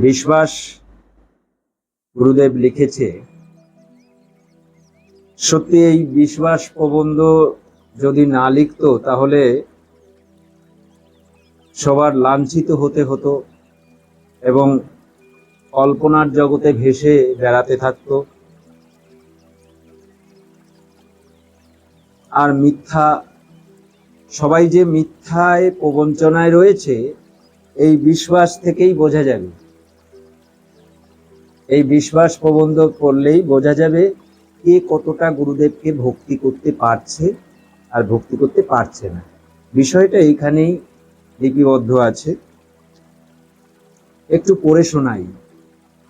বিশ্বাস গুরুদেব লিখেছে, সত্যি এই বিশ্বাস প্রবন্ধ যদি না লিখতো তাহলে সবার লাঞ্ছিত হতে হতো এবং কল্পনার জগতে ভেসে বেড়াতে থাকতো। আর মিথ্যা, সবাই যে মিথ্যায় প্রবঞ্চনায় রয়েছে এই বিশ্বাস থেকেই বোঝা যাবে। এই বিশ্বাস প্রবন্ধ করলেই বোঝা যাবে কে কতটা গুরুদেবকে ভক্তি করতে পারছে আর ভক্তি করতে পারছে না। বিষয়টা এইখানেই লিপিবদ্ধ আছে। একটু পড়ে শোনাই।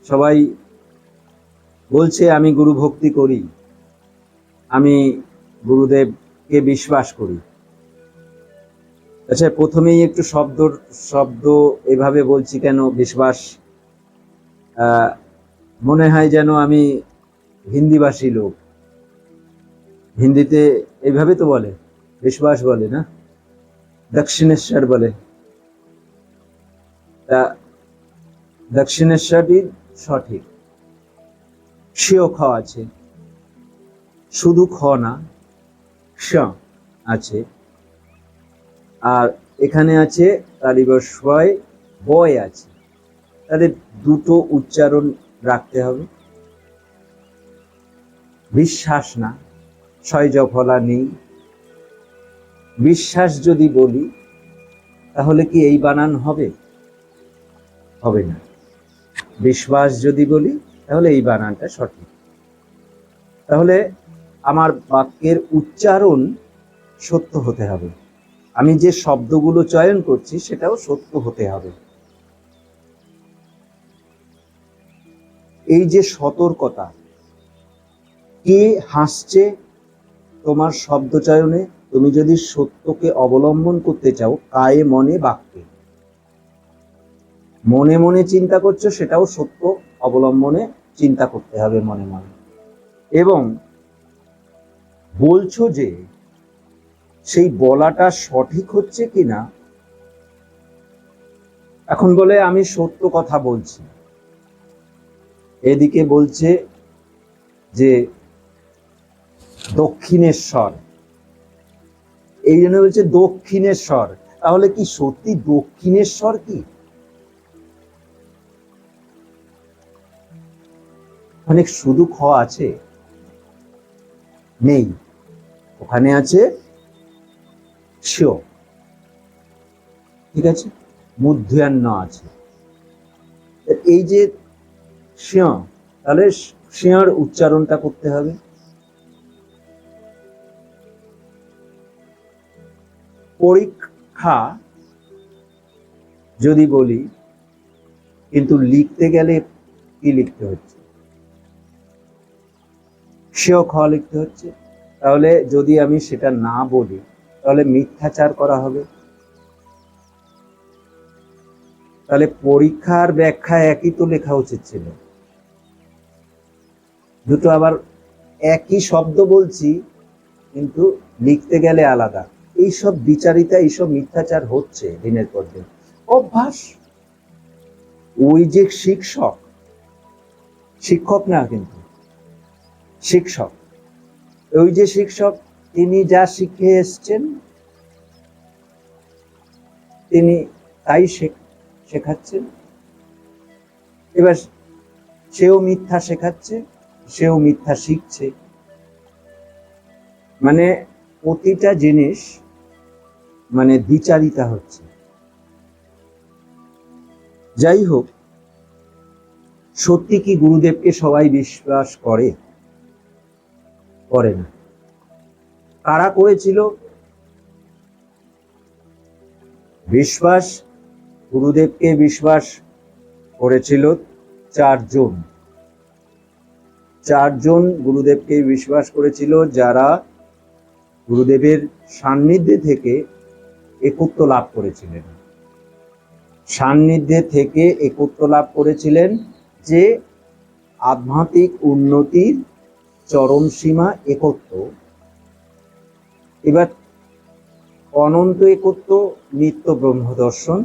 সবাই বলছে আমি গুরু ভক্তি করি, আমি গুরুদেবকে বিশ্বাস করি। আচ্ছা, প্রথমেই একটু শব্দ এভাবে বলছি কেন? বিশ্বাস মনে হয় যেন আমি হিন্দিভাষী লোক। হিন্দিতে এইভাবে তো বলে, বিশ্বাস বলে না, দক্ষিণেশ্বর বলে। তা দক্ষিণেশ্বরই সঠিক। শিও খ আছে, শুধু খ না, স আছে। আর এখানে আছে তালিবস্বয় বয় আছে, তাহলে দুটো উচ্চারণ রাখতে হবে। বিশ্বাস না, ছয় জফলা নেই। বিশ্বাস যদি বলি তাহলে কি এই বানান হবে? হবে না। বিশ্বাস যদি বলি তাহলে এই বানানটা সঠিক। তাহলে আমার বাক্যের উচ্চারণ সত্য হতে হবে, আমি যে শব্দগুলো চয়ন করছি সেটাও সত্য হতে হবে। এই যে সতর্কতা, কে হাসছে তোমার শব্দ চয়নে, তুমি যদি সত্যকে অবলম্বন করতে চাও কায়ে মনে বাক্যে, মনে মনে চিন্তা করছো সেটাও সত্য অবলম্বনে চিন্তা করতে হবে মনে মনে। এবং বলছো যে সেই বলাটা সঠিক হচ্ছে কিনা, এখন বলে আমি সত্য কথা বলছি, এদিকে বলছে যে দক্ষিণেশ্বর, এই জন্য বলছে দক্ষিণেশ্বর। তাহলে কি সত্যি দক্ষিণেশ্বর কি? অনেক শুধু খ আছে? নেই, ওখানে আছে শিও, ঠিক আছে, মূর্ধন্য আছে। এই যে শিও, তাহলে শিওর উচ্চারণটা করতে হবে। পরীক্ষা যদি বলি, কিন্তু লিখতে গেলে কি লিখতে হচ্ছে? শিও খ লিখতে হচ্ছে। তাহলে যদি আমি সেটা না বলি তাহলে মিথ্যাচার করা হবে। তাহলে পরীক্ষার ব্যাখ্যা একই তো লেখা উচিত ছিল। দুটো আবার একই শব্দ বলছি কিন্তু লিখতে গেলে আলাদা। এইসব বিচারিতা, এইসব মিথ্যাচার হচ্ছে দিনের পর দিন। অভ্যাস। ওই যে শিক্ষক, শিক্ষক না কিন্তু শিক্ষক, ওই যে শিক্ষক, তিনি যা শিখে এসছেন তিনি তাই শেখাচ্ছেন। এবার সেও মিথ্যা শেখাচ্ছে, সেও মিথ্যা শিখছে। মানে প্রতিটা জিনিস মানে বিচারিতা হচ্ছে। যাই হোক, সত্যি কি গুরুদেবকে সবাই বিশ্বাস করে? করে না। কারা করেছিল বিশ্বাস? গুরুদেবকে বিশ্বাস করেছিল চারজন। চারজন গুরুদেবকে বিশ্বাস করেছিল, যারা গুরুদেবের সান্নিধ্যে থেকে একত্ব লাভ করেছিলেন। সান্নিধ্যে থেকে একত্ব লাভ করেছিলেন, যে আধ্যাত্মিক উন্নতির চরম সীমা একত্ব। এবার অনন্ত একত্ব, নিত্য ব্রহ্ম দর্শন,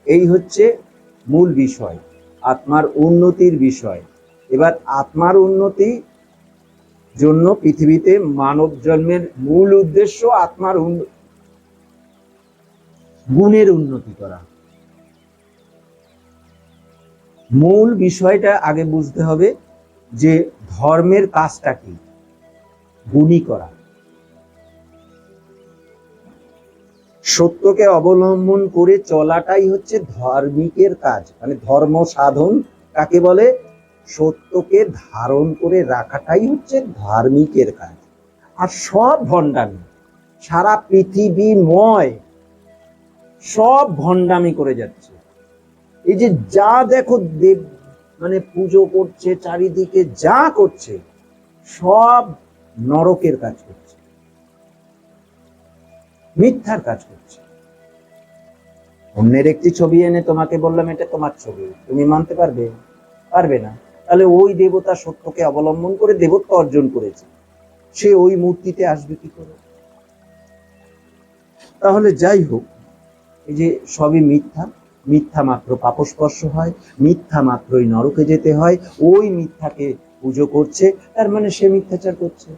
এই হচ্ছে মূল বিষয়। আত্মার উন্নতির বিষয়। এবার আত্মার উন্নতি জন্য পৃথিবীতে মানব জন্মের মূল উদ্দেশ্য আত্মার গুণের উন্নতি করা। মূল বিষয়টা আগে বুঝতে হবে যে ধর্মের কাজটা কি, গুণী করা। সত্যকে অবলম্বন করে চলাটাই হচ্ছে ধার্মিকের কাজ। মানে ধর্ম সাধন কাকে বলে? সত্যকে ধারণ করে রাখাটাই হচ্ছে ধার্মিকের কাজ। আর সব ভণ্ডামি, সারা পৃথিবীময় সব ভণ্ডামি করে যাচ্ছে। এই যে যা দেখো দেব মানে পুজো করছে, চারিদিকে যা করছে সব নরকের কাজ করছে, মিথ্যার কাজ করছে। অন্যের একটি ছবি এনে তোমাকে বললাম এটা তোমার ছবি, তুমি মানতে পারবে? পারবে না। তাহলে ওই দেবতা সত্যকে অবলম্বন করে দেবত্ব অর্জন করেছে, সে ওই মূর্তিতে আসবে কি করে? তাহলে যাই হোক, এই যে সবই মিথ্যা, মিথ্যা মাত্র পাপস্পর্শ হয়, মিথ্যা মাত্রই নরকে যেতে হয়। ওই মিথ্যাকে পুজো করছে, তার মানে সে মিথ্যাচার করছে।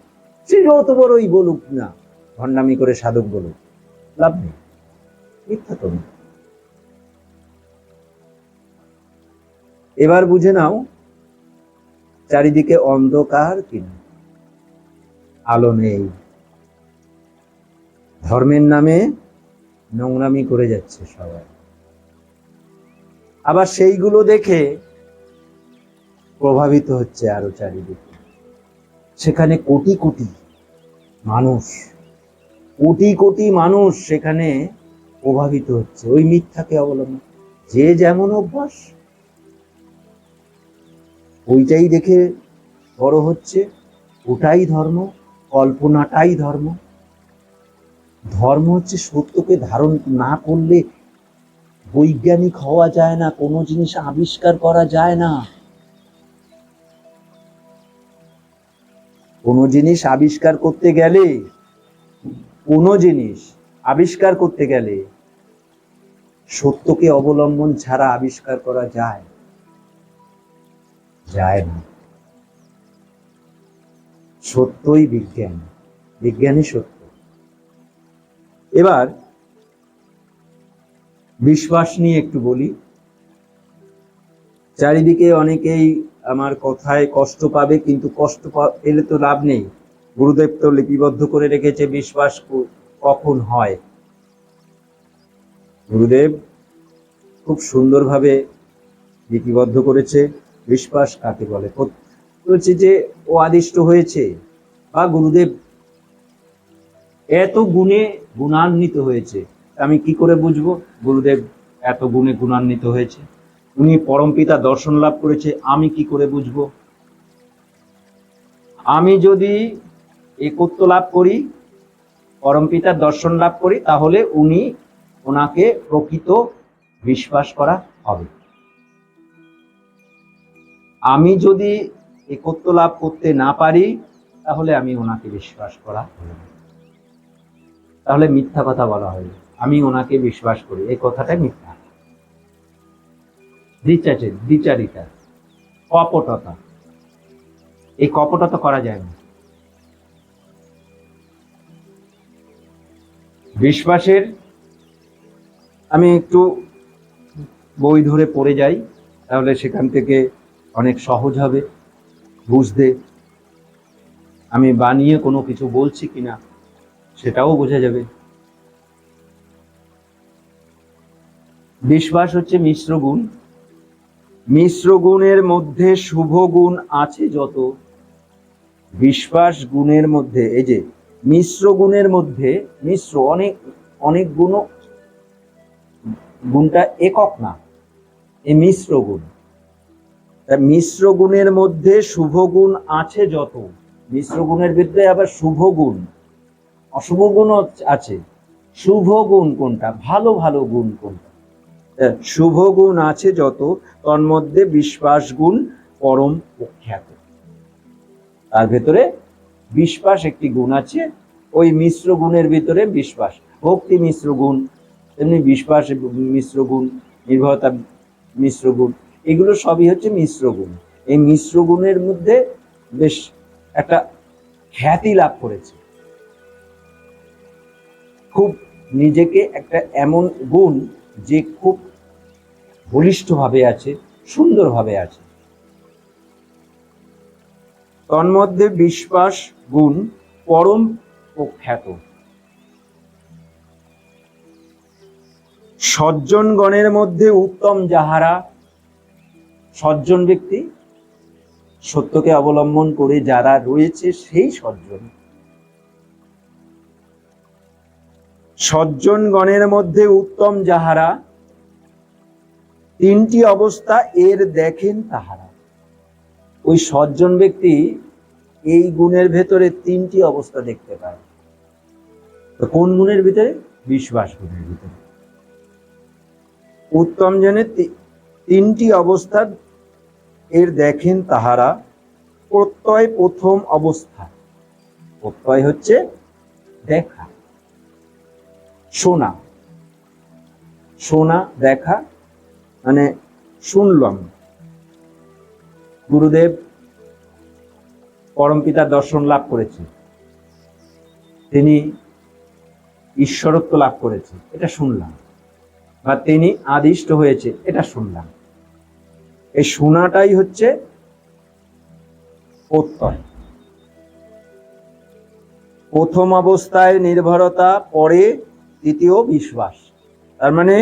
সে যত বড়ই বলুক না, ভণ্ডামি করে সাধক বলুক, লাভ নেই, মিথ্যা তো। এবার বুঝে নাও, চারিদিকে অন্ধকার কিনা, আলো নেই। ধর্মের নামে নোংরামি করে যাচ্ছে সবাই। আবার সেইগুলো দেখে প্রভাবিত হচ্ছে আরো চারিদিকে। সেখানে কোটি কোটি মানুষ, কোটি কোটি মানুষ সেখানে প্রভাবিত হচ্ছে ওই মিথ্যাকে অবলম্বন। যে যেমন অভ্যাস ওইটাই দেখে বড় হচ্ছে, ওটাই ধর্ম, কল্পনাটাই ধর্ম। ধর্ম হচ্ছে সত্যকে ধারণ না করলে বৈজ্ঞানিক হওয়া যায় না, কোনো জিনিস আবিষ্কার করা যায় না। কোনো জিনিস আবিষ্কার করতে গেলে, কোনো জিনিস আবিষ্কার করতে গেলে সত্যকে অবলম্বন ছাড়া আবিষ্কার করা যায় না। সত্যই বিজ্ঞান, বিজ্ঞানই সত্য। এবার বিশ্বাস নিয়ে একটু বলি। চারিদিকে অনেকেই আমার কথায় কষ্ট পাবে, কিন্তু কষ্ট পেলে তো লাভ নেই। গুরুদেব তো লিপিবদ্ধ করে রেখেছে বিশ্বাস কখন হয়। গুরুদেব খুব সুন্দরভাবে লিপিবদ্ধ করেছে বিশ্বাস কাকে বলে। বলছে যে ও আদিষ্ট হয়েছে বা গুরুদেব এত গুণে গুণান্বিত হয়েছে। আমি কি করে বুঝবো গুরুদেব এত গুণে গুণান্বিত হয়েছে? উনি পরমপিতা দর্শন লাভ করেছে, আমি কি করে বুঝবো? আমি যদি একত্ব লাভ করি, পরমপিতার দর্শন লাভ করি, তাহলে ওনাকে প্রকৃত বিশ্বাস করা হবে। আমি যদি একত্ব লাভ করতে না পারি, তাহলে আমি ওনাকে বিশ্বাস করা হবে। তাহলে মিথ্যা কথা বলা হয়, আমি ওনাকে বিশ্বাস করি, এই কথাটা মিথ্যা। দ্বিচারিতা, কপটতা, এই কপটতা করা যায় না। বিশ্বাসের আমি একটু বই ধরে পড়ে যাই, তাহলে সেখান থেকে অনেক সহজ হবে বুঝতে। আমি বানিয়ে কোনো কিছু বলছি কিনা সেটাও বোঝা যাবে। বিশ্বাস হচ্ছে মিশ্র গুণ। মিশ্র গুণের মধ্যে শুভ গুণ আছে যত, বিশ্বাস গুণের মধ্যে, এই যে মিশ্র গুণের মধ্যে, মিশ্র অনেক অনেক গুণ, গুণটা একক না, এই মিশ্র গুণ। মিশ্র গুণের মধ্যে শুভ গুণ আছে যত, মিশ্র গুণের ভিতরে আবার শুভ গুণ, অশুভ গুণ আছে। শুভ গুণ কোনটা? ভালো ভালো গুণ কোনটা? শুভ গুণ আছে যত, তন্মধ্যে বিশ্বাস গুণ পরম প্রখ্যাত। তার ভেতরে বিশ্বাস একটি গুণ আছে, ওই মিশ্র গুণের ভিতরে বিশ্বাস। ভক্তি মিশ্র গুণ, তেমনি বিশ্বাস মিশ্র গুণ, নির্ভরতা মিশ্র গুণ, এগুলো সবই হচ্ছে মিশ্র গুণ। এই মিশ্র গুণের মধ্যে বেশ একটা খ্যাতি লাভ করেছে, খুব নিজেকে একটা এমন গুণ যে খুব বলিষ্ঠভাবে আছে, সুন্দরভাবে আছে। তন্মধ্যে বিশ্বাস গুণ পরম প্রখ্যাত। সজ্জনগণের মধ্যে উত্তম যাহারা, সজ্জন ব্যক্তি, সত্যকে অবলম্বন করে যারা রয়েছে সেই সজ্জন। সজ্জনগণের মধ্যে উত্তম যাহারা, তিনটি অবস্থা এর দেখেন তাহারা। ওই সজ্জন ব্যক্তি এই গুণের ভেতরে তিনটি অবস্থা দেখতে পায়। তো কোন গুণের ভিতরে? বিশ্বাস গুণের ভিতরে। উত্তম জনের তিনটি অবস্থা এর দেখেন তাহারা। প্রত্যয় প্রথম অবস্থা। প্রত্যয় হচ্ছে দেখা, শোনা। শোনা, দেখা মানে শুনলাম। গুরুদেব পরমপিতার দর্শন লাভ করেছে, তিনি ঈশ্বরত্ব লাভ করেছে, এটা শুনলাম। বা তিনি আদিষ্ট হয়েছে, এটা শুনলাম। এই শোনাটাই হচ্ছে প্রত্যয়। প্রথম অবস্থায় নির্ভরতা, পরে দ্বিতীয় বিশ্বাস। তার মানে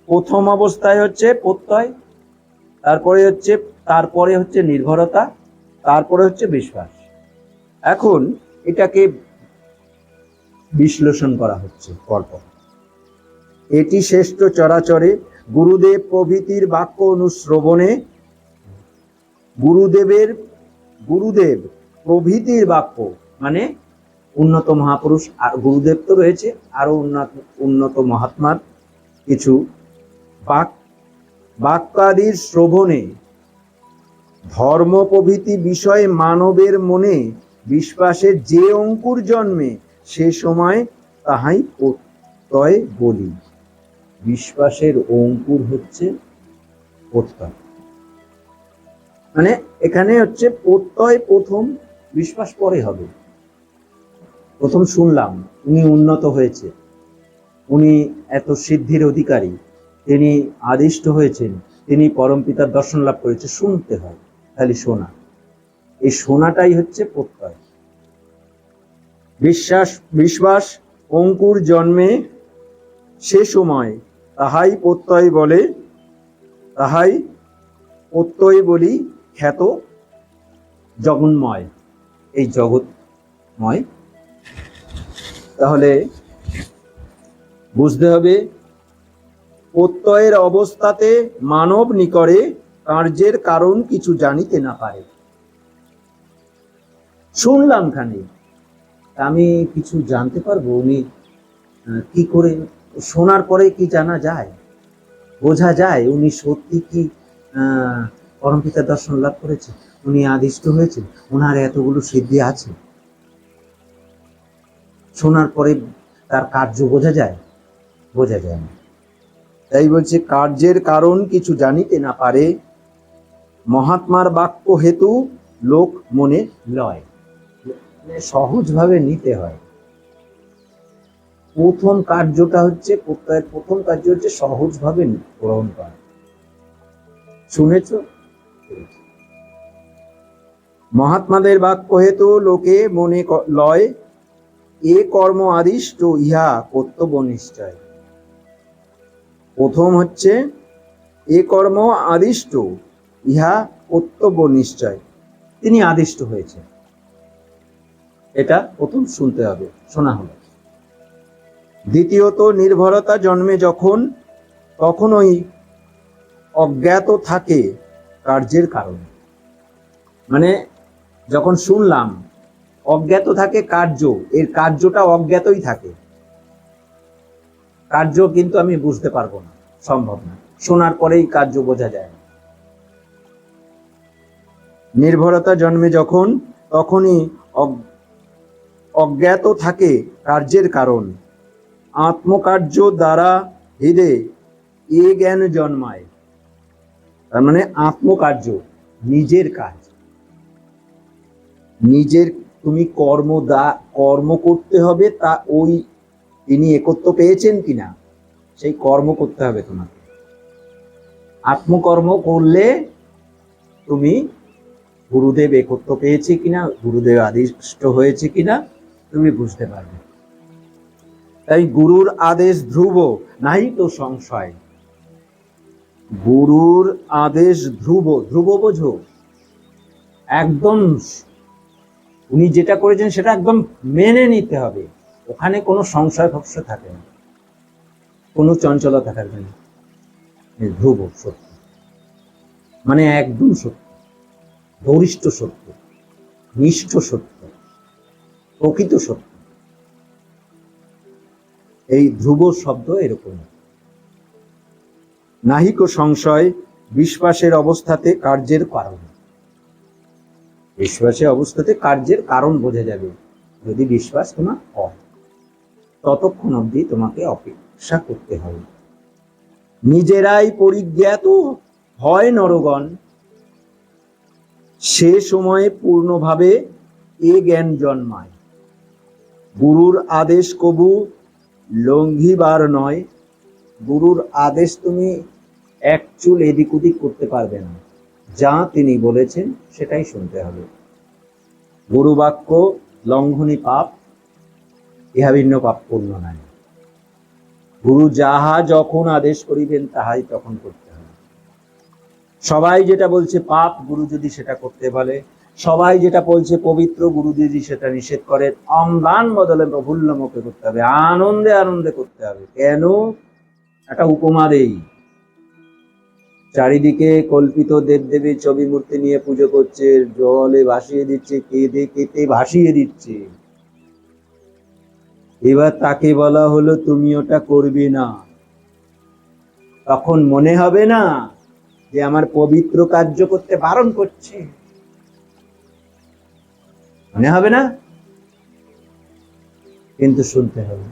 প্রথম অবস্থায় হচ্ছে প্রত্যয়, তারপরে হচ্ছে নির্ভরতা, তারপরে হচ্ছে বিশ্বাস। এখন এটাকে বিশ্লেষণ করা হচ্ছে পরপর। এটি শ্রেষ্ঠ চরাচরে গুরুদেব প্রভৃতির বাক্য অনুশ্রবণে, গুরুদেব প্রভৃতির বাক্য মানে উন্নত মহাপুরুষ, আর গুরুদেব তো রয়েছে, আরো উন্নত মহাত্মার কিছু বাক্যাদির শ্রবণে ধর্ম প্রভৃতি বিষয়ে মানবের মনে বিশ্বাসের যে অঙ্কুর জন্মে, সে সময় তাহাই প্রত্যয় বলি। বিশ্বাসের অঙ্কুর হচ্ছে প্রত্যয়। মানে এখানে হচ্ছে প্রত্যয় প্রথম, বিশ্বাস পরে হবে। প্রথম শুনলাম উনি উন্নত হয়েছে, উনি এত সিদ্ধির অধিকারী, তিনি আদিষ্ট হয়েছেন, তিনি পরম পিতার দর্শন লাভ করেছে, শুনতে হয়, খালি শোনা। এই শোনাটাই হচ্ছে প্রত্যয়। বিশ্বাস অঙ্কুর জন্মে, সে সময় তাহাই প্রত্যয় বলে, তাহাই প্রত্যয় বলি খ্যাত জগন্ময়। এই জগৎময়। তাহলে বুঝতে হবে প্রত্যয়ের অবস্থাতে মানব নিকরে কার্যের কারণ কিছু জানিতে না পারে। শুনলাম খানি, আমি কিছু জানতে পারবো উনি কি করে? শোনার পরে কি জানা যায়, বোঝা যায় উনি সত্যি কি পরমপিতার দর্শন লাভ করেছে, উনি আদিষ্ট হয়েছেন, ওনার এতগুলো সিদ্ধি আছে? শোনার পরে তার কার্য বোঝা যায়? বোঝা যায় না। তাই বলছে কার্যের কারণ কিছু জানিতে না পারে, মহাত্মার বাক্য হেতু লোক মনে লয়। সহজভাবে নিতে হয়। প্রথম কার্যটা হচ্ছে প্রত্যয়ের প্রথম কার্য হচ্ছে সহজভাবে গ্রহণ করা। শুনেছ? মহাত্মাদের বাক্য হেতু লোকে মনে লয়, এ কর্ম আদিষ্ট ইহা কর্তব্য নিশ্চয়। প্রথম হচ্ছে এ কর্ম আদিষ্ট ইহা কর্তব্য নিশ্চয়, তিনি আদিষ্ট হয়েছে, এটা প্রথম শুনতে হবে, শোনা হলো। দ্বিতীয়ত নির্ভরতা জন্মে যখন, তখন ওই অজ্ঞাত থাকে কার্যের কারণ। মানে যখন শুনলাম অজ্ঞাত থাকে কার্য, এর কার্যটা অজ্ঞাতই থাকে, কার্য কিন্তু আমি বুঝতে পারবো না, সম্ভব না, শোনার পরেই কার্য বোঝা যায় না। নির্ভরতা জন্মে যখন, তখনই অজ্ঞাত থাকে কার্যের কারণ। আত্মকার্য দ্বারা হৃদে এ জ্ঞান জন্মায়। তার মানে আত্মকার্য, নিজের কাজ, নিজের তুমি কর্ম করতে হবে, তা ওই তিনি একত্ব পেয়েছেন কিনা সেই কর্ম করতে হবে তোমাকে। আত্মকর্ম করলে তুমি গুরুদেব একত্ব পেয়েছে কিনা, গুরুদেব আদিষ্ট হয়েছে কিনা তুমি বুঝতে পারবে। তাই গুরুর আদেশ ধ্রুব, নাই তো সংশয়। গুরুর আদেশ ধ্রুব, ধ্রুব বোঝো, একদম উনি যেটা করেছেন সেটা একদম মেনে নিতে হবে, ওখানে কোনো সংশয় ফংশয় থাকে না, কোনো চঞ্চলতা থাকবে না। ধ্রুব সত্য মানে একদম সত্য, গরিষ্ঠ সত্য, নিষ্ঠ সত্য, প্রকৃত সত্য। এই ধ্রুব শব্দ এরকম। নাহিক সংশয়, বিশ্বাসের অবস্থাতে কার্যের কারণ। বিশ্বাসের অবস্থাতে কার্যের কারণ বোঝা যাবে যদি বিশ্বাস তোমার হয়, ততক্ষণ অবধি তোমাকে অপেক্ষা করতে হবে। নিজেরাই পরিজ্ঞাত হয় নরগণ, সে সময়ে পূর্ণভাবে এ জ্ঞান জন্মায়। গুরুর আদেশ কবু লঙ্ঘিবার নয়। গুরুর আদেশ তুমি এক চুল এদিক ওদিক করতে পারবে না, যা তিনি বলেছেন সেটাই শুনতে হবে। গুরু বাক্য লঙ্ঘনী পাপ, ইহা ভিন্ন পাপ পূর্ণ নাই। গুরু যাহা যখন আদেশ করিবেন তাহাই তখন করতে হবে। সবাই যেটা বলছে পাপ, গুরু যদি সেটা করতে বলে, সবাই যেটা বলছে পবিত্র, গুরু যদি সেটা নিষেধ করেন, অম্লান বদলে প্রফুল্ল মুখে করতে হবে, আনন্দে আনন্দে করতে হবে। কেন? একটা উপমা দেই। চারিদিকে কল্পিত দেবদেবীর ছবি মূর্তি নিয়ে পুজো করছে, জলে ভাসিয়ে দিচ্ছে, কেঁদে কেটে ভাসিয়ে দিচ্ছে। এবার তাকে বলা হলো তুমি ওটা করবে না, তখন মনে হবে না যে আমার পবিত্র কার্য করতে বারণ করছে? মনে হবে না? কিন্তু শুনতে হবে,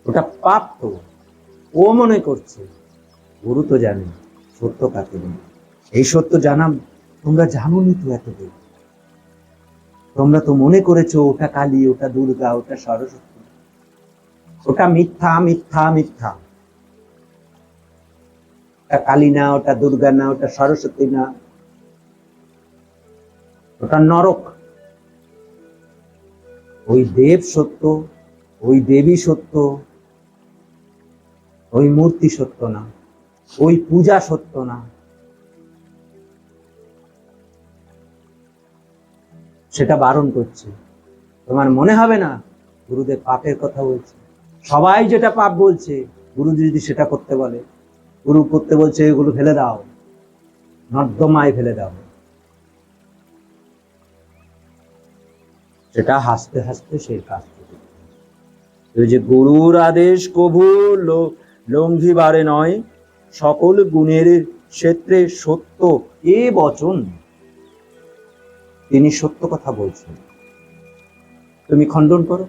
ওটা পাপ তো। ও মনে করছে, গুরু তো জানে সত্য কাকে বলে। এই সত্য জানা তোমরা জানোনি তো এতদিন। তোমরা তো মনে করেছো ওটা কালী, ওটা দুর্গা, ওটা সরস্বতী, ওটা মিথ্যা মিথ্যা মিথ্যা। ওটা কালী না, ওটা দুর্গা না, ওটা সরস্বতী না, ওটা নরক। ওই দেব সত্য, ওই দেবী সত্য, ওই মূর্তি সত্য না, ওই পূজা সত্য না। সেটা বারণ করছে। তোমার মনে হবে না গুরুদেব পাপের কথা বলছে? সবাই যেটা পাপ বলছে, গুরু যদি সেটা করতে বলে, গুরু করতে বলছে এগুলো ফেলে দাও, নর্দমায় ফেলে দাও, সেটা হাসতে হাসতে সেই কাজ করবে। যে গুরুর আদেশ কভু লঙ্ঘিবারে নয়, সকল গুণের ক্ষেত্রে সত্য এ বচন। তিনি সত্য কথা বলছেন, তুমি খণ্ডন করো।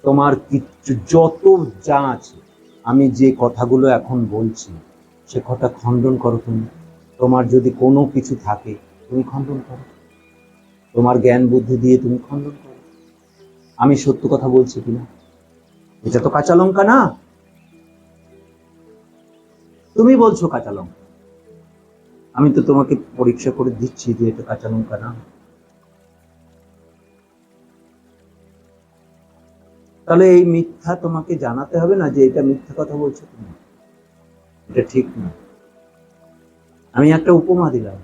তোমার কিছু যত যা আছে, আমি যে কথাগুলো এখন বলছি সে কথা খণ্ডন করো। তুমি তোমার যদি কোনো কিছু থাকে তুমি খণ্ডন করো, তোমার জ্ঞান বুদ্ধি দিয়ে তুমি খণ্ডন করো। আমি সত্য কথা বলছি কিনা? এটা তো কাঁচা লঙ্কা না, তুমি বলছো কাঁচা লঙ্কা, আমি তো তোমাকে পরীক্ষা করে দিচ্ছি যে এটা কাঁচা লঙ্কা না। তাহলে এই মিথ্যা তোমাকে জানাতে হবে না যে এটা মিথ্যা কথা বলছো তুমি, এটা ঠিক না। আমি একটা উপমা দিলাম,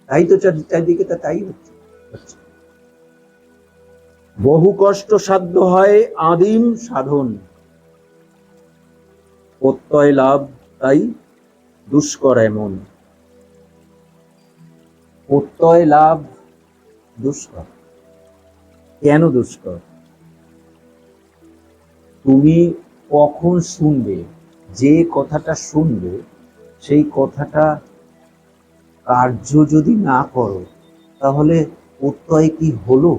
তাই তো চারদিকে তাই হচ্ছে। বহু কষ্ট সাধ্য হয় আদিম সাধন, প্রত্যয় লাভ তাই দুষ্কর এমন। প্রত্যয় লাভ দুষ্কর। কেন দুষ্কর? তুমি কখন শুনবে, যে কথাটা শুনবে সেই কথাটা কার্য যদি না করো তাহলে প্রত্যয় কি হলো?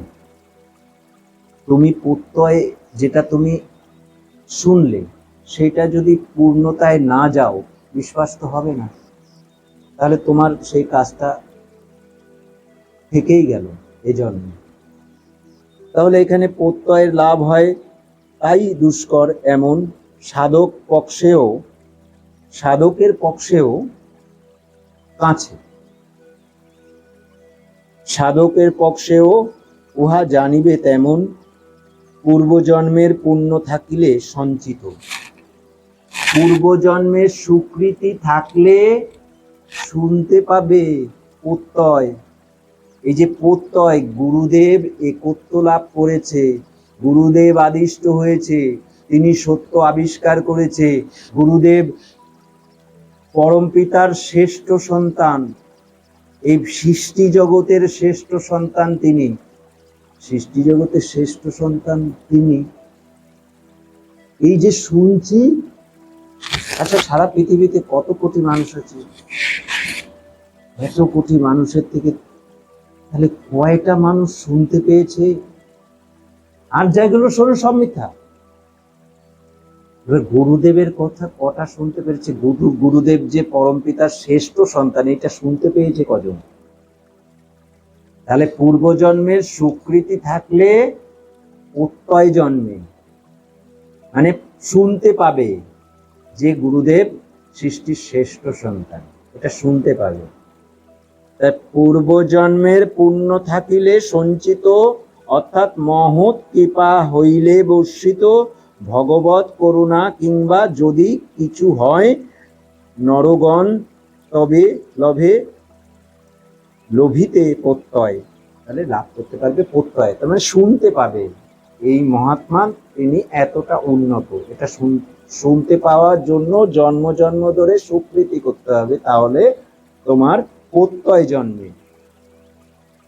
তুমি প্রত্যয় যেটা তুমি শুনলে সেটা যদি পূর্ণতায় না যাও, বিশ্বাস তো হবে না, তাহলে তোমার সেই কাজটা থেকেই গেল এজন্য। তাহলে এখানে প্রত্যয়ের লাভ হয়, তাই দুষ্কর এমন সাধকের পক্ষেও কাছে, সাধকের পক্ষেও উহা জানিবে তেমন, পূর্বজন্মের পুণ্য থাকিলে সঞ্চিত। পূর্বজন্মের স্বীকৃতি থাকলে শুনতে পাবে প্রত্যয়। এই যে প্রত্যয়, গুরুদেব একত্ব লাভ করেছে, গুরুদেব আদিষ্ট হয়েছে, তিনি সত্য আবিষ্কার করেছে, গুরুদেব পরম পিতার শ্রেষ্ঠ সন্তান, এই সৃষ্টি জগতের শ্রেষ্ঠ সন্তান তিনি, সৃষ্টি জগতের শ্রেষ্ঠ সন্তান তিনি। এই যে শুনছি, আচ্ছা সারা পৃথিবীতে কত কোটি মানুষ আছে, এত কোটি মানুষের থেকে তাহলে কয়টা মানুষ শুনতে পেয়েছে? আর যেগুলো শোনো সব মিথ্যা। এবার গুরুদেবের কথা কটা শুনতে পেরেছে? গুরুদেব যে পরম পিতার শ্রেষ্ঠ সন্তান, এটা শুনতে পেয়েছে কজন? তাহলে পূর্বজন্মের স্বীকৃতি থাকলে প্রত্যয় জন্মে, মানে শুনতে পাবে যে গুরুদেব সৃষ্টির শ্রেষ্ঠ সন্তান, এটা শুনতে পাবে। তাই পূর্বজন্মের পুণ্য থাকিলে সঞ্চিত, অর্থাৎ মহৎ কৃপা হইলে বর্ষিত ভগবত করুণা, কিংবা যদি কিছু হয় নরগণ তবে লোভিতে প্রত্যয়, তাহলে লাভ করতে পারবে প্রত্যয়, তার মানে শুনতে পাবে। এই মহাত্মা তিনি এতটা উন্নত, এটা শুনতে পাওয়ার জন্য জন্ম জন্ম ধরে স্বীকৃতি করতে হবে, তাহলে তোমার প্রত্যয় জন্মে,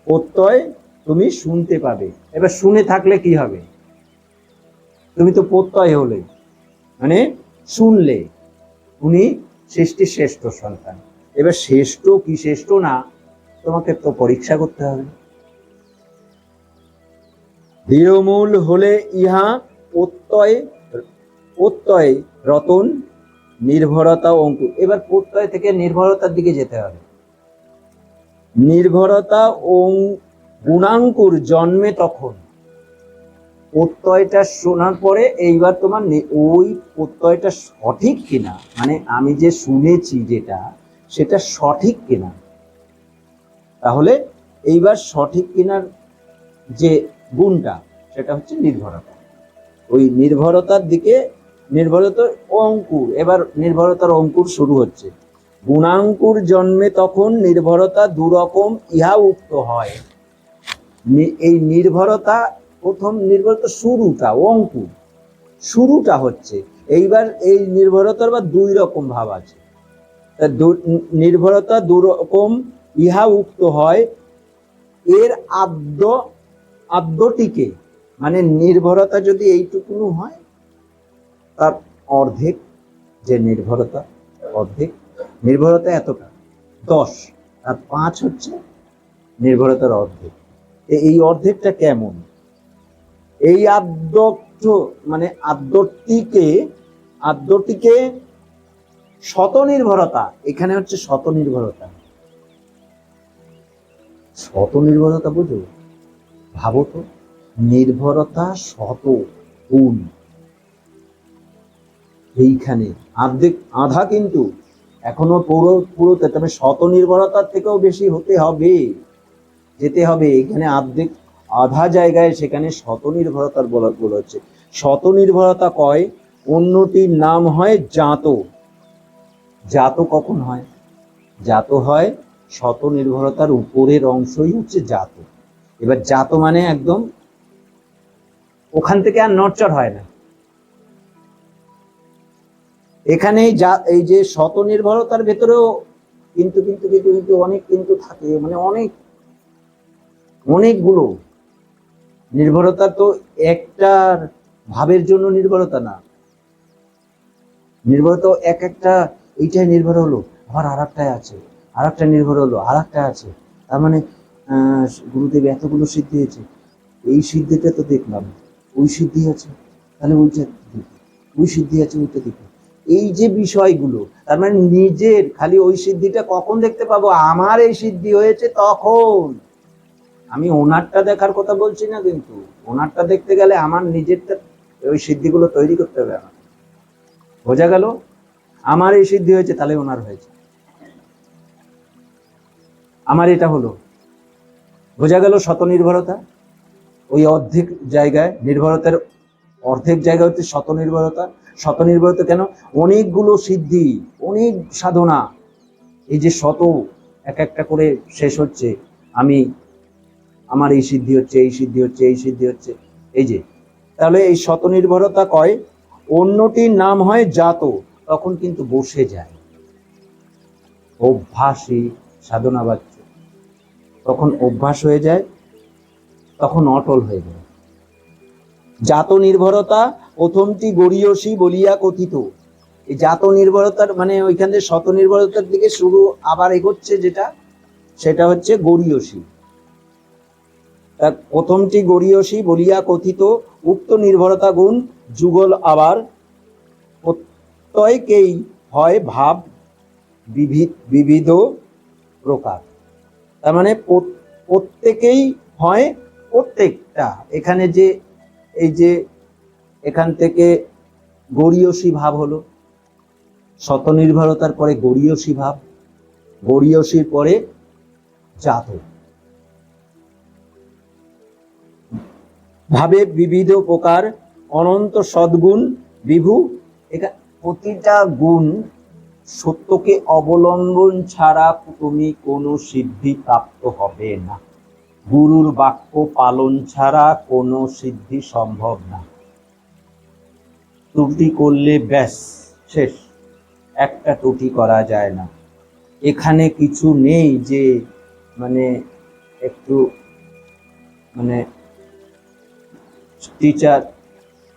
প্রত্যয় তুমি শুনতে পাবে। এবার শুনে থাকলে কি হবে? তুমি তো প্রত্যয় হলে, মানে শুনলে উনি সৃষ্টির শ্রেষ্ঠ সন্তান। এবার শ্রেষ্ঠ কি শ্রেষ্ঠ না তোমাকে তো পরীক্ষা করতে হবে। দৃঢ়মূল হলে ইহা প্রত্যয় রতন নির্ভরতা অঙ্কুর। এবার প্রত্যয় থেকে নির্ভরতার দিকে যেতে হবে। নির্ভরতা ও গুণাঙ্কুর জন্মে তখন, প্রত্যয়টা শোনার পরে এইবার তোমার ওই প্রত্যয়টা সঠিক কিনা, মানে আমি যে শুনেছি যেটা সেটা সঠিক কিনা, তাহলে এইবার সঠিক কিনার যে গুণটা সেটা হচ্ছে নির্ভরতা। ওই নির্ভরতার দিকে, নির্ভরতার অঙ্কুর, এবার নির্ভরতার অঙ্কুর শুরু হচ্ছে। গুণাঙ্কুর জন্মে তখন নির্ভরতা দুরকম ইহা উক্ত হয়। এই নির্ভরতা, প্রথম নির্ভরতা শুরুটা, অঙ্কুর শুরুটা হচ্ছে। এইবার এই নির্ভরতার বা দুই রকম ভাব আছে। নির্ভরতা দুরকম ইহা উক্ত হয়, এর আদ্যটিকে, মানে নির্ভরতা যদি এইটুকুনো হয় তার অর্ধেক, যে নির্ভরতা অর্ধেক, নির্ভরতা এতটা 10 আর 5 হচ্ছে নির্ভরতার অর্ধেক। এই অর্ধেকটা কেমন? এই আদ্যর্থ, মানে আদ্যটিকে শত নির্ভরতা, এখানে হচ্ছে শত নির্ভরতা। শত নির্ভরতা বুঝো, ভাবো তো, নির্ভরতা শত গুণ, এইখানে আধা কিন্তু এখনো পুরো তবে শত নির্ভরতার থেকেও বেশি যেতে হবে। এখানে আধা জায়গায় সেখানে শত নির্ভরতার বলেছে। শত নির্ভরতা কয়, অন্যটির নাম হয় জাত। জাত কখন হয়? জাত হয় শত নির্ভরতার উপরের অংশই হচ্ছে জাত। এবার জাত মানে একদম ওখান থেকে আর নড়চড় হয় না। এখানে এই যে শত নির্ভরতার ভেতরেও কিন্তু কিন্তু কিন্তু কিন্তু অনেক কিন্তু থাকে, মানে অনেকগুলো নির্ভরতা। তো একটার ভাবের জন্য নির্ভরতা না, নির্ভরতা একটা, এইটাই নির্ভর হলো আবার আর একটাই আছে, আর একটা নির্ভর হলো আর একটা আছে। তার মানে গুরুদেব এতগুলো সিদ্ধি হয়েছে, এই সিদ্ধিটা তো দেখলাম, ওই সিদ্ধি আছে, তাহলে ওইটা ওই সিদ্ধি আছে উল্টো দিকে। এই যে বিষয়গুলো, তার মানে নিজের খালি ওই সিদ্ধিটা কখন দেখতে পাবো, আমার এই সিদ্ধি হয়েছে তখন। আমি ওনারটা দেখার কথা বলছি না, কিন্তু ওনারটা দেখতে গেলে আমার নিজেরটা ওই সিদ্ধিগুলো তৈরি করতে হবে আমার। বোঝা গেল? আমার এই সিদ্ধি হয়েছে তাহলে ওনার হয়েছে, আমার এটা হলো। বোঝা গেল শত নির্ভরতা? ওই অর্ধেক জায়গায় নির্ভরতার অর্ধেক জায়গা হচ্ছে শত নির্ভরতা। শত নির্ভরতা কেন? অনেকগুলো সিদ্ধি, অনেক সাধনা, এই যে শত এক একটা করে শেষ হচ্ছে, আমি আমার এই সিদ্ধি হচ্ছে, এই সিদ্ধি হচ্ছে, এই সিদ্ধি হচ্ছে, এই যে। তাহলে এই শত নির্ভরতা কয় অন্যটির নাম হয় জাত, তখন কিন্তু বসে যায়, অভ্যাসী সাধনা বাচ্চ, তখন অভ্যাস হয়ে যায়, তখন অটল হয়ে যায়। জাত নির্ভরতা প্রথমটি গরীয়সী বলিয়া কথিত। এই জাত নির্ভরতার মানে ওইখান থেকে শত নির্ভরতার দিকে শুরু আবার এগোচ্ছে, যেটা সেটা হচ্ছে গরীয়সী। তার প্রথমটি গরীয়সী বলিয়া কথিত, উক্ত নির্ভরতা গুণ যুগল আবার প্রত্যেকেই হয় ভাব বিবিধ প্রকার। তার মানে প্রত্যেকেই হয়, প্রত্যেকটা এখানে যে এই যে এখান থেকে গরীয়সী ভাব হলো, শত নির্ভরতার পরে গরীয়সী ভাব, গরীয়সীর পরে জাত ভাবে বিবিধ প্রকার অনন্ত সদ্গুণ বিভু। প্রতিটা গুণ সত্যকে অবলম্বন ছাড়া তুমি কোনো সিদ্ধি প্রাপ্ত হবে না। গুরুর বাক্য পালন ছাড়া কোনো সিদ্ধি সম্ভব না। ত্রুটি করলে ব্যাস শেষ, একটা ত্রুটি করা যায় না। এখানে কিছু নেই যে মানে একটু মানে টিচার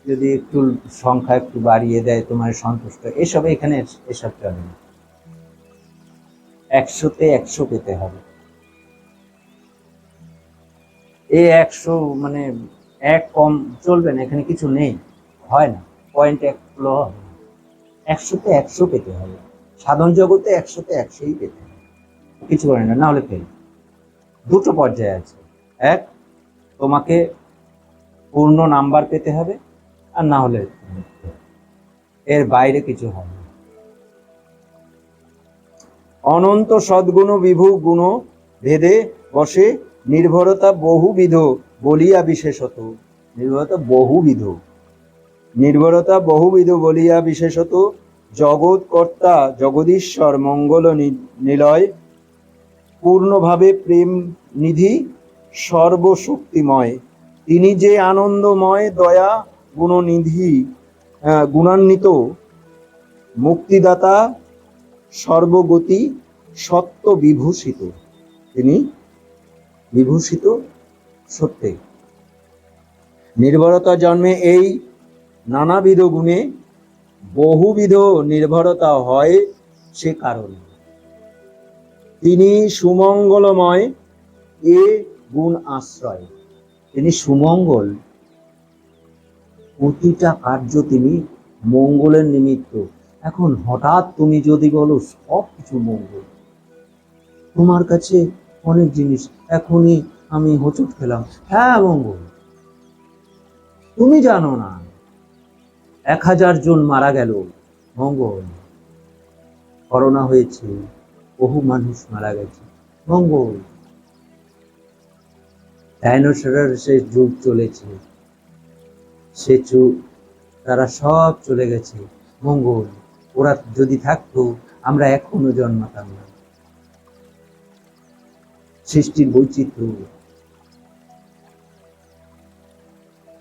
যদি একটু সংখ্যা একটু বাড়িয়ে দেয় তোমার সন্তুষ্ট, এসব এখানে এসব চলে না। 100-তে 100 পেতে হবে। এই 100 মানে এক কম চলবে না, এখানে কিছু নেই, হয় না, পয়েন্ট এক ফ্লো হবে না। 100-তে 100 পেতে হবে, সাধন জগতে 100-তে 100ই পেতে হবে, কিছু করে না, না হলে ফেল। দুটো পর্যায়ে আছে, এক তোমাকে পূর্ণ নাম্বার পেতে হবে, আর না হলে এর বাইরে কিছু হবে না। অনন্ত সদ্গুণ বিভু গুণ ভেদে বসে নির্ভরতা বহুবিধ বলিয়া বিশেষত। নির্ভরতা বহুবিধ বলিয়া বিশেষত জগৎকর্তা জগদীশ্বর মঙ্গল নিলয় পূর্ণভাবে প্রেম নিধি সর্বশক্তিময়। তিনি যে আনন্দময় দয়া গুণনিধি গুণান্বিত মুক্তিদাতা সর্বগতি সত্য বিভূষিত। তিনি বিভূষিত সত্যে। নির্ভরতা জন্মে এই নানাবিধ গুণে বহুবিধ নির্ভরতা হয়, সে কারণে তিনি সুমঙ্গলময়, এ গুণ আশ্রয়। তিনি সুমঙ্গল, প্রতিটা কার্য তিনি মঙ্গলের নিমিত্ত। এখন হঠাৎ তুমি যদি বলো সব কিছু মঙ্গল, তোমার কাছে অনেক জিনিস, এখনই আমি হোঁচট খেলাম, হ্যাঁ মঙ্গল, তুমি জানো না 1000 জন মারা গেল, মঙ্গল। করোনা হয়েছে, বহু মানুষ মারা গেছে, মঙ্গল। ডাইনোসরের শেষ যুগ চলেছে, সে যুগ তারা সব চলে গেছে, মঙ্গল। ওরা যদি থাকতো আমরা এখনো জন্মাতাম না। সৃষ্টির বৈচিত্র্য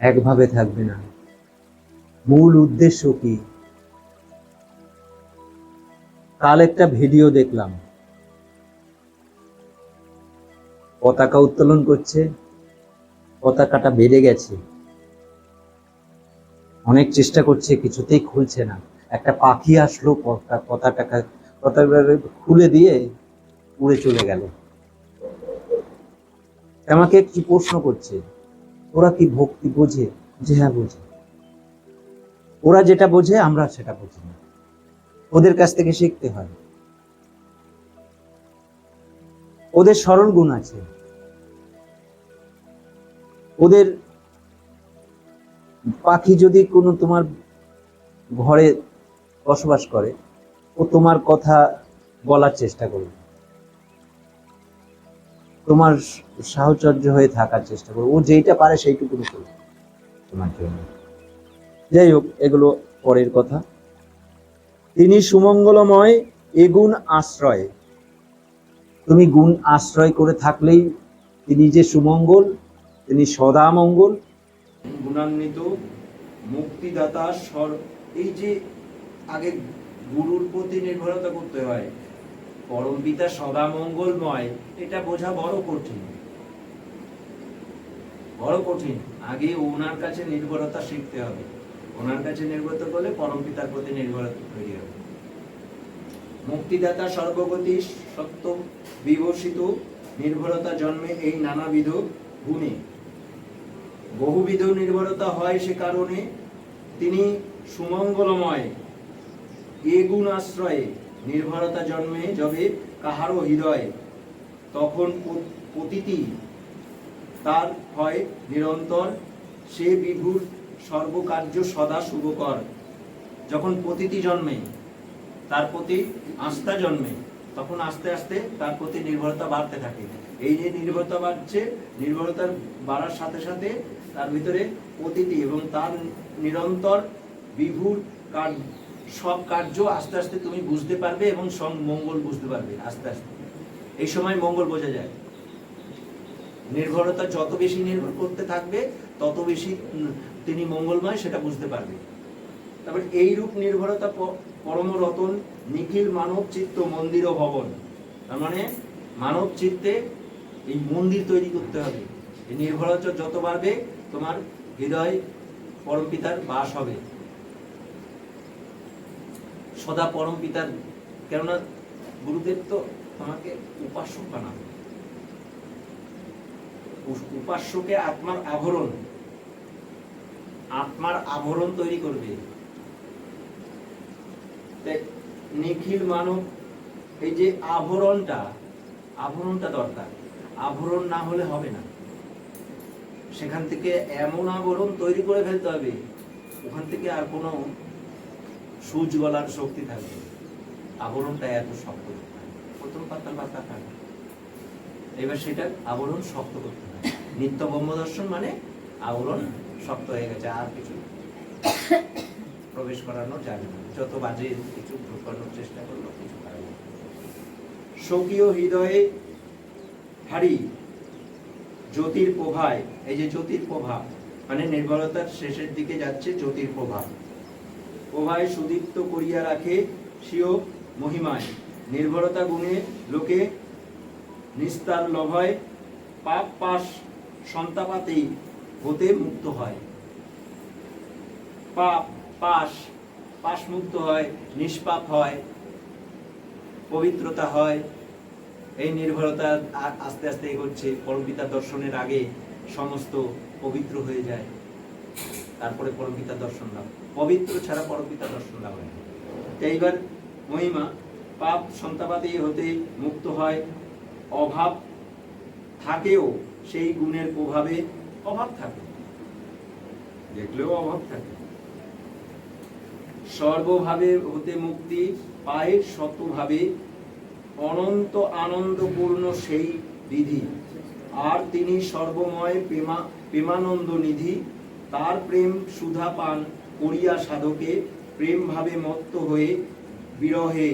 একভাবে থাকবে না। মূল উদ্দেশ্য কি? কাল একটা ভিডিও দেখলাম, পতাকা উত্তোলন করছে, পতাকাটা বেড়ে গেছে, অনেক চেষ্টা করছে, কিছুতেই খুলছে না। একটা পাখি আসলো, পতাকা খুলে দিয়ে উড়ে চলে গেল। আমাকে কি প্রশ্ন করছে, ওরা কি ভক্তি বোঝে? যে হ্যাঁ বোঝে। ওরা যেটা বোঝে আমরা সেটা বুঝি না, ওদের কাছ থেকে শিখতে হয়। ওদের সরল গুণ আছে, ওদের পাখি যদি কোনো তোমার ঘরে বসবাস করে, ও তোমার কথা বলার চেষ্টা করবে, তোমার সাহচর্য হয়ে থাকার চেষ্টা করবে, ও যেইটা পারে সেইটুকু করবে তোমার জন্য। যাই হোক, এগুলো পরের কথা। তিনি সুমঙ্গলময় এ গুণ আশ্রয়। তুমি গুণ আশ্রয় করে থাকলেই তিনি যে সুমঙ্গল, তিনি সদা মঙ্গল। গুণান্বিত মুক্তিদাতা স্বর, এই যে আগে গুরুর প্রতি নির্ভরতা করতে হয়, পরম পিতা সদা মঙ্গলময়, এটা বোঝা বড় কঠিন, বড় কঠিন। আগে ওনার কাছে নির্ভরতা শিখতে হবে, ওনার কাছে নির্ভরতা করলে পরম পিতার প্রতি নির্ভরতা তৈরি হবে। মুক্তিদাতা সর্বগতি সত্য বিভূষিত, নির্ভরতা জন্মে এই নানাবিধ গুণে। বহুবিধ নির্ভরতা হয় সে কারণে, তিনি সুমঙ্গলময় এ গুণ আশ্রয়ে। নির্ভরতা জন্মে যবে কাহারও হৃদয়, তখন প্রতীতি তার হয় নিরন্তর, সে বিভুর সর্বকার্য সদা শুভকর। যখন প্রতীতি জন্মে, তার প্রতি আস্থা জন্মে, তখন আস্তে আস্তে তার প্রতি নির্ভরতা বাড়তে থাকে। এই যে নির্ভরতা বাড়ছে, নির্ভরতার বাড়ার সাথে সাথে তার ভিতরে প্রতীতি এবং তার নিরন্তর বিভুর সব কার্য আস্তে আস্তে তুমি বুঝতে পারবে এবং মঙ্গল বুঝতে পারবে আস্তে আস্তে। এই সময় মঙ্গল বোঝা যায়। নির্ভরতা যত বেশি নির্ভর করতে থাকবে, তত বেশি তিনি মঙ্গলময়, সেটা বুঝতে পারবে। তারপর এইরূপ নির্ভরতা পরম রতন, নিখিল মানব চিত্ত মন্দির ও ভবন। তার মানে মানব চিত্তে এই মন্দির তৈরি করতে হবে। এই নির্ভরতা যত বাড়বে, তোমার হৃদয় পরম পিতার বাস হবে, সদা পরম পিতার। কেননা গুরুদেব তো তোমাকে উপাসক বানাবে, উপাস্যকে আত্মার আভরণ, আত্মার আভরণ তৈরি করবে। নিখিল মানব, এই যে আভরণটা, আভরণটা দরকার, আভরণ না হলে হবে না। সেখান থেকে এমন আভরণ তৈরি করে ফেলতে হবে, ওখান থেকে আর কোনো সূচ গলার শক্তি থাকবে। আবরণটা এত শক্ত, প্রথম পাতা পাতা থাকে, এবার সেটা আবরণ শক্ত করতে হয়। নিত্য ব্রহ্ম দর্শন মানে আবরণ শক্ত হয়ে গেছে, আর কিছু প্রবেশ করানো যাবে না। যত বাজে কিছু ঢোকানোর চেষ্টা করলো, কিছু পারবে না। স্বকীয় হৃদয়ে হারি জ্যোতির প্রভায়, এই যে জ্যোতির প্রভা মানে নির্ভরতার শেষের দিকে যাচ্ছে, জ্যোতির প্রভা প্রভায় সুদীপ্ত করিয়া রাখে স্বীয় মহিমায়। নির্ভরতা গুণে লোকে নিস্তার লভয়, পাপ পাশ সন্তাপাতেই হতে মুক্ত হয়। পাপ পাশ, পাশ মুক্ত হয়, নিষ্পাপ হয়, পবিত্রতা হয়। এই নির্ভরতা আস্তে আস্তে এগোচ্ছে, পরমপিতা দর্শনের আগে সমস্ত পবিত্র হয়ে যায়, তারপরে পরমপিতা দর্শন লাভ। পবিত্র ছাড়া পরমপিতা দর্শন লাভ হয়। এইবার মহিমা, পাপ সন্তাপাতেই হতে মুক্ত হয়। অভাব থাকেও সেই গুণের প্রভাবে, অভাব থাকে, দেখলেও অভাব থাকে। সর্বভাবে হতে মুক্তি পায় শতভাবে, অনন্ত আনন্দপূর্ণ সেই বিধি। আর তিনি সর্বময় প্রেমানন্দ নিধি। তার প্রেম সুধা পান করিয়া সাধকে, প্রেম ভাবে মত্ত হয়ে বিরহে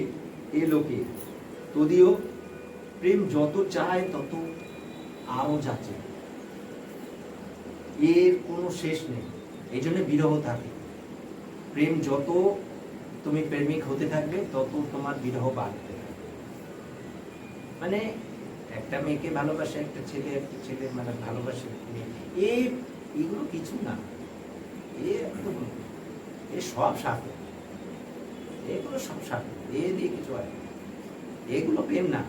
এ লোকে। তদিও প্রেম যত চায় তত আরো যাচ্ছে, এর কোনো শেষ নেই। এই জন্য বিরহ থাকে। প্রেম যত তুমি প্রেমিক হতে থাকবে, তত তোমার বিরহ বাড়তে থাকবে। মানে একটা মেয়েকে ভালোবাসে একটা ছেলে, একটা ছেলে মানে ভালোবাসে এইগুলো কিছু না, এ সব সাথে, এগুলো সব সাথে, এ দিয়ে কিছু হয়। এগুলো প্রেম না,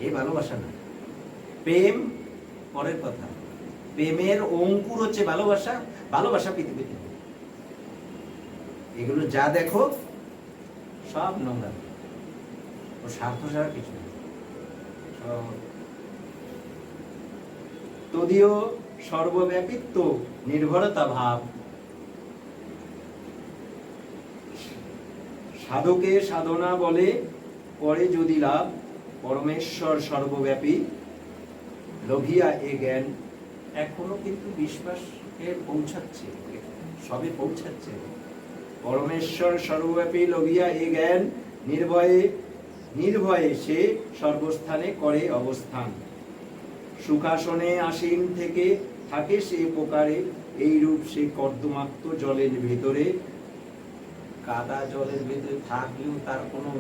এ ভালোবাসা না। প্রেম পরের কথা, প্রেমের অঙ্কুর হচ্ছে ভালোবাসা। ভালোবাসা পৃথিবীতে, এগুলো যা দেখো সব নোংরা, ও স্বার্থ ছাড়া কিছু নেই। তদীয় সর্বব্যাপিত্ব নির্ভরতা ভাব, সাধকে সাধনা বলে পরে যদি লাভ, পরমেশ্বর সর্বব্যাপী লোভিয়া এ জ্ঞান। এখনো কিন্তু বিশ্বাসে পৌঁছাচ্ছে, সবে পৌঁছাচ্ছে। পরমেশ্বর সর্বব্যাপী লোভিয়া এ জ্ঞান, নির্ভয়ে নির্ভয়ে সে সর্বস্থানে করে অবস্থান। সুখাসনে আসীন থেকে থাকে সে প্রকারে, এই রূপ সে কর্দমাক্ত জলের ভেতরে। কাদা জলের ভেতরে থাকলেও তার কোনো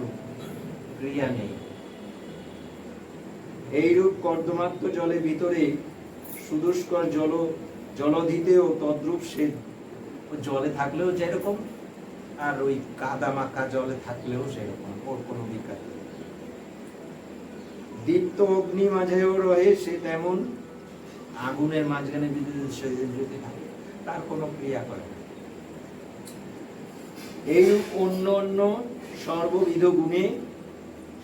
ক্রিয়া নেই। এইরূপ কর্দমাক্ত জলের ভিতরে সুদুষ্কর জলধিতেও তদ্রূপ সে, জলে থাকলেও যেরকম আর ওই কাদা মাখা জলে থাকলেও সেরকম, ওর কোনো বিকাশ নেই। দীপ্ত অগ্নি মাঝেও রহে সে তেমন, আগুনের মাঝখানে যদি থাকে তার কোনো ক্রিয়া করে না। এই অন্য অন্য সর্ববিধ গুণে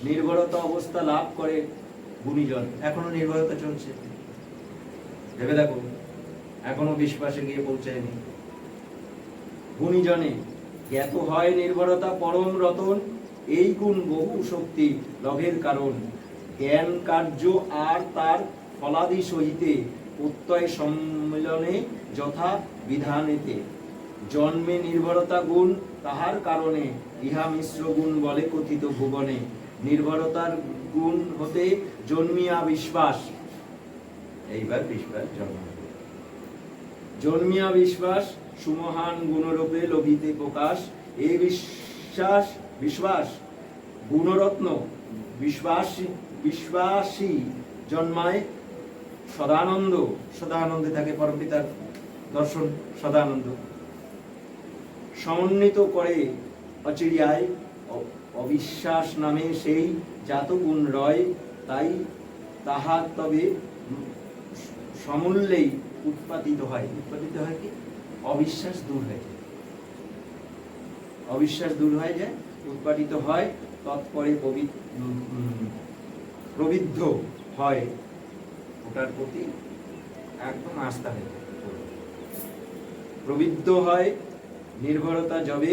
নির্ভরতা অবস্থা লাভ করে গুণীজন। এখনো নির্ভরতা চলছে, ভেবে দেখো, এখনো বিশ্বাসে গিয়ে পৌঁছায়নি। গুণীজনে জ্ঞাত হয় নির্ভরতা পরম রতন, এই গুণ বহু শক্তি লভের কারণ। জ্ঞান কার্য আর তার ফলাদি সহিতে প্রত্যয় সম্মিলনে যথা বিধানেতে। জন্মে নির্ভরতা গুণ তাহার কারণে, ইহা মিশ্র গুণ বলে কথিত ভুবনে। নির্ভরতার গুণ হতে জন্মিয়া বিশ্বাস, এইবার বিশ্বাস জন্মিয়া বিশ্বাস সুমহান গুণরূপে লোভিতে প্রকাশ। এই বিশ্বাস গুণরত্ন বিশ্বাসী জন্মায় সদানন্দ। সদানন্দে থাকে পরমপিতার দর্শন, সদানন্দ সমন্বিত করে অচিরিয়ায়। অবিশ্বাস নামে সেই জাত গুণ রয়, তাই তাহা তবে সমূল্যেই উৎপাদিত হয়। উৎপাদিত হয় কি? অবিশ্বাস দূর হয়ে যায়, অবিশ্বাস দূর হয়ে যায়, উৎপাদিত হয়, তৎপরে প্রবৃদ্ধ হয়, ওটার প্রতি একদম আস্থা হয়ে যায়, প্রবৃদ্ধ হয়। নির্ভরতা যবে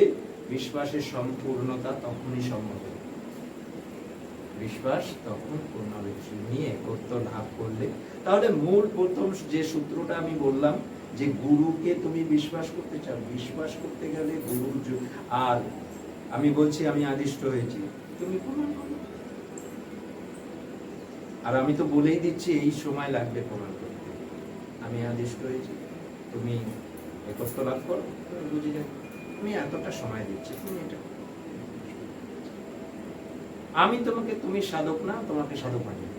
বিশ্বাসের সম্পূর্ণতা তখনই সম্ভব। বিশ্বাস তখন পূর্ণাবৃত্তি নিয়ে একত্ব লাভ করলে, তাহলে মূল প্রথম যে সূত্রটা আমি বললাম যে গুরুকে তুমি বিশ্বাস করতে চাও, বিশ্বাস করতে গেলে গুরুর আর আমি বলছি আমি আদিষ্ট হয়েছি, তুমি প্রমাণ করো। আর আমি তো বলেই দিচ্ছি এই সময় লাগবে প্রমাণ করতে, আমি আদিষ্ট হয়েছি, তুমি একত্ব লাভ করো, তুমি বুঝে যাবে। আমি এতটা সময় দিচ্ছি, তুমি এটা, আমি তোমাকে, তুমি সাধক না, তোমাকে সাধক বানিয়ে